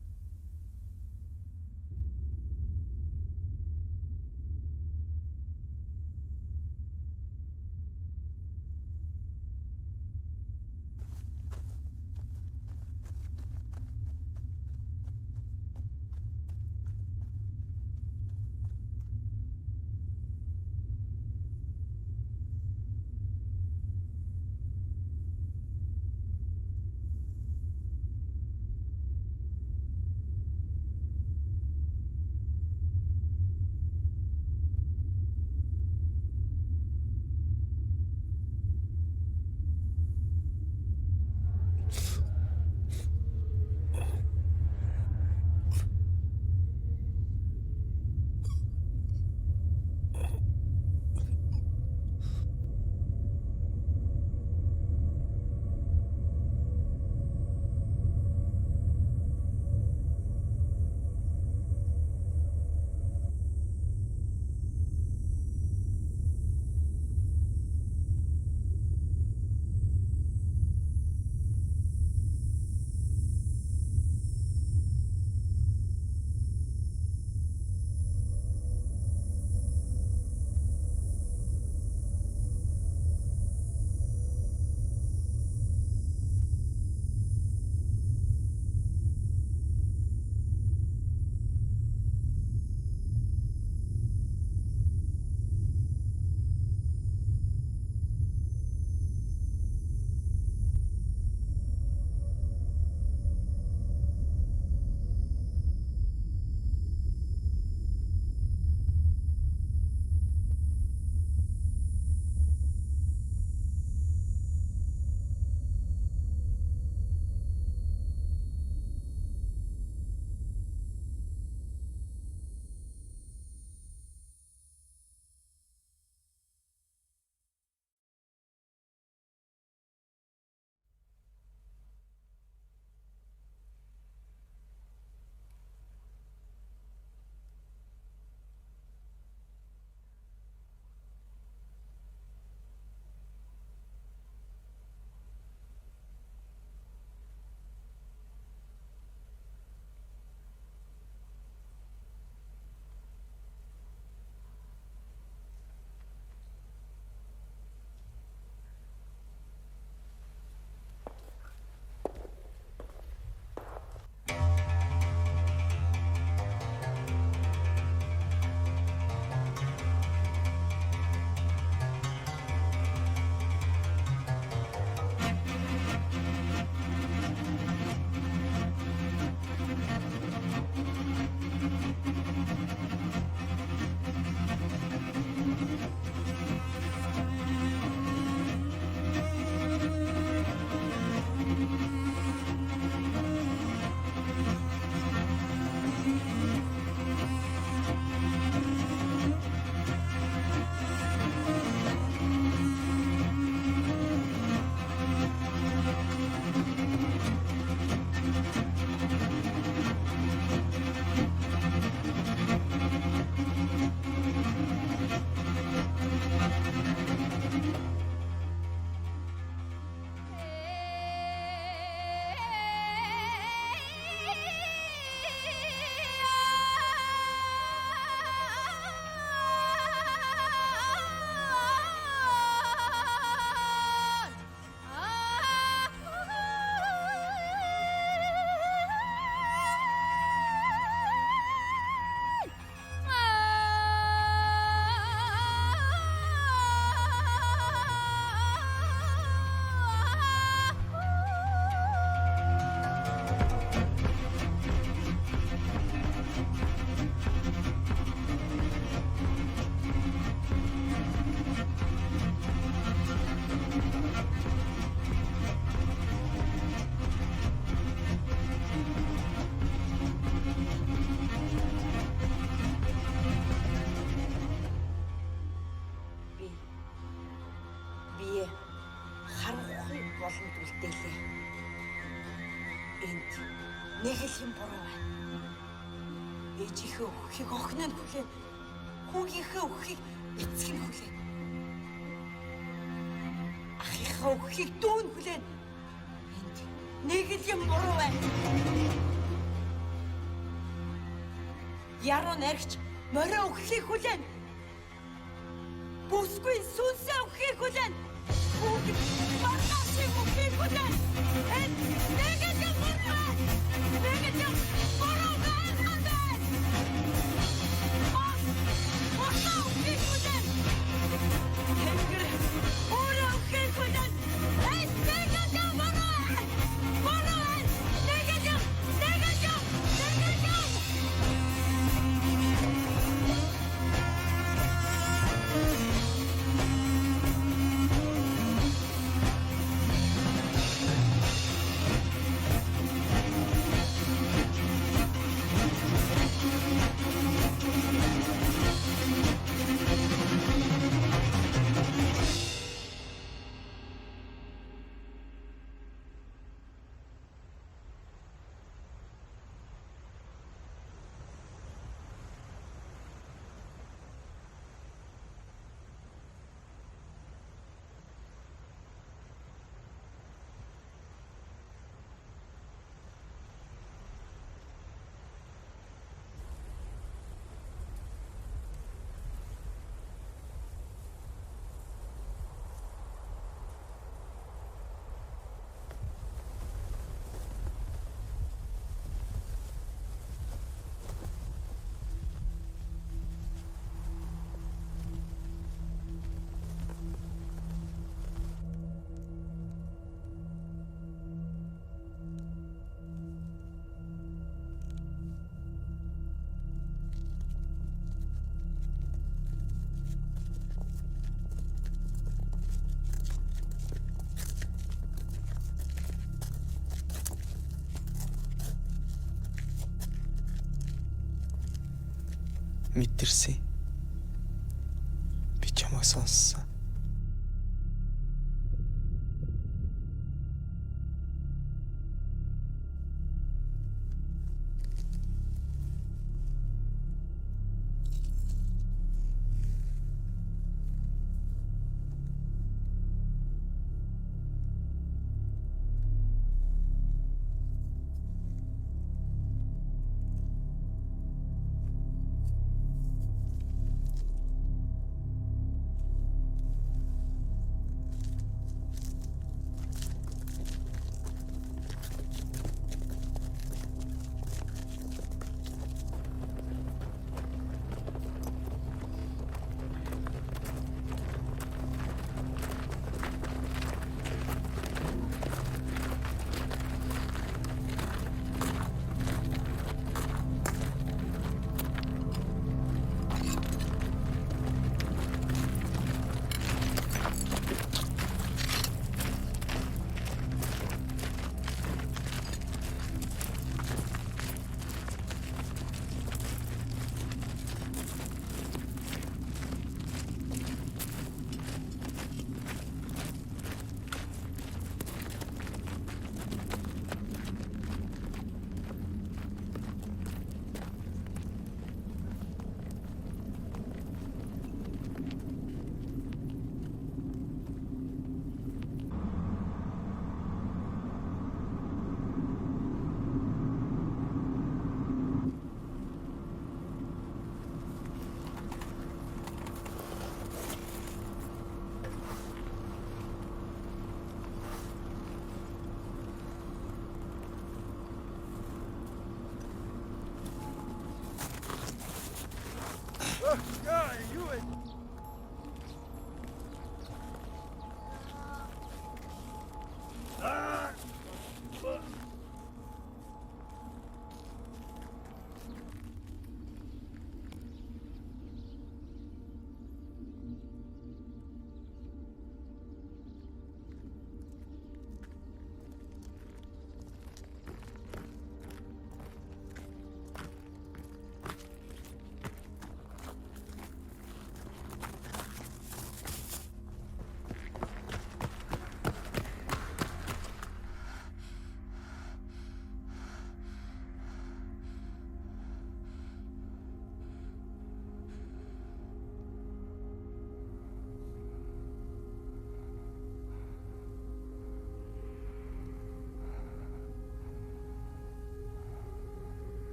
S2: Нэг л юм буруу байна. Ээжийнхээ өгөхийг охин нь хүлээн. Хүүгийнхээ өгөхийг эцэг нь хүлээн. Ахийнхаа өгөхийг дүү нь хүлээн. Энд нэг л юм буруу байна. Яруу наригч морио өгөхийг хүлээн. Бүсгүй сүнсээ өгөхийг хүлээн. Хүүгд маргаашийг өгөхийг хүлээн. Энд нэг л юм буруу байна. Нэг л юм буруу байна. Ороо өгөхийг хүлээн. Тэнгэр ороо өгөхийг хүлээн. Энд нэг л юм буруу байна. Буруу байна. Нэг л юм.
S10: Мэдэрсэн. Би чамайг сонссон.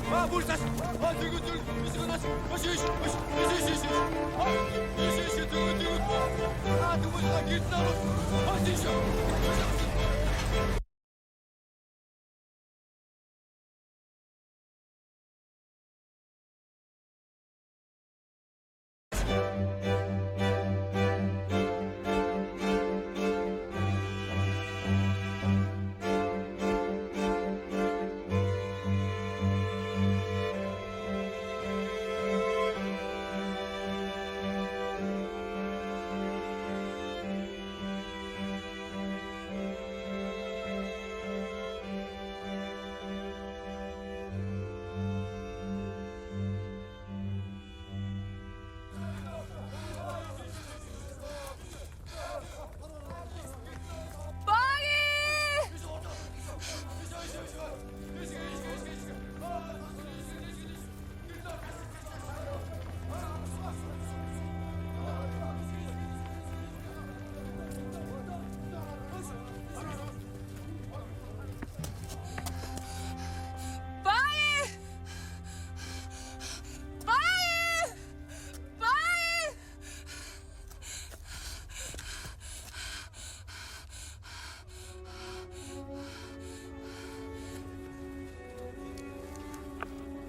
S10: Бурсас. Тэгвэл бисгэнас. Өшөш. Тэгвэл. Тэгвэл гитнаа. Хашиш.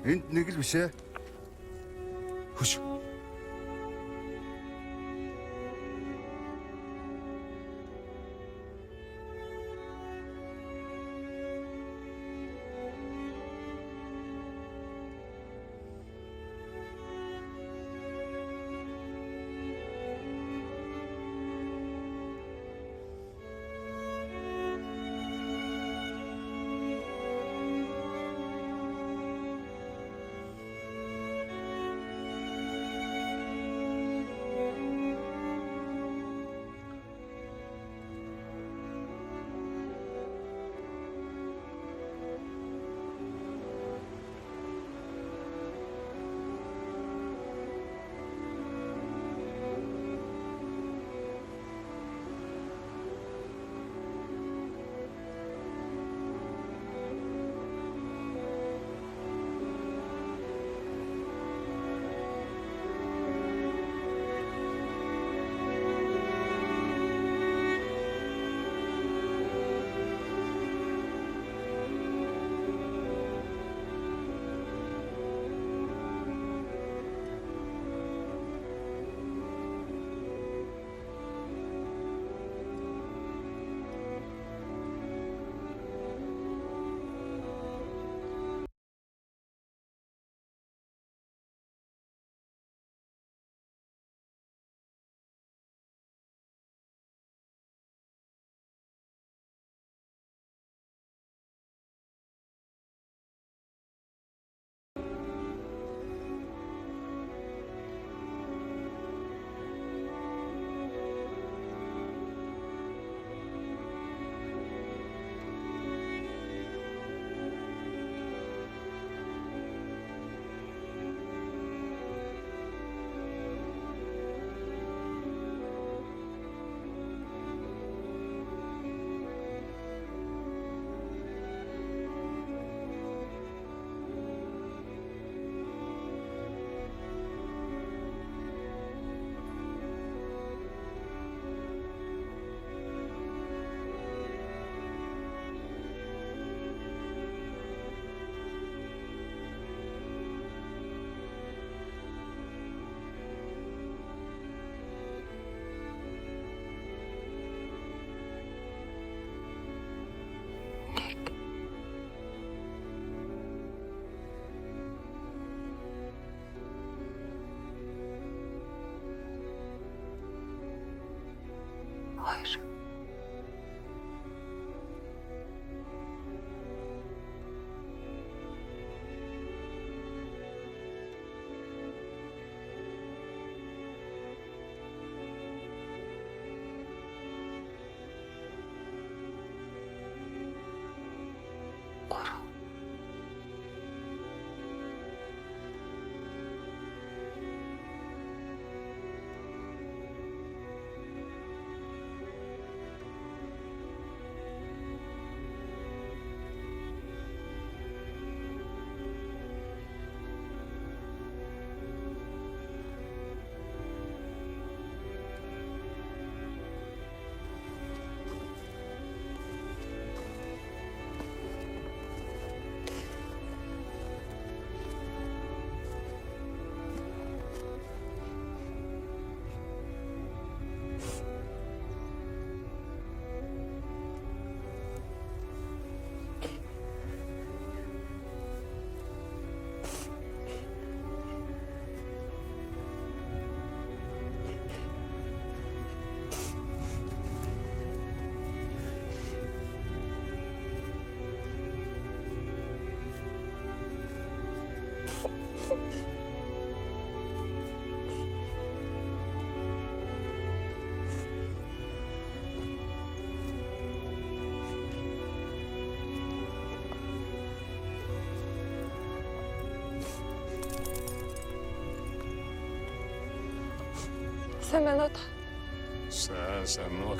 S13: Энд нэг л биш ээ.
S10: Хөш.
S2: Сайн байна уу та?
S4: Сайн уу.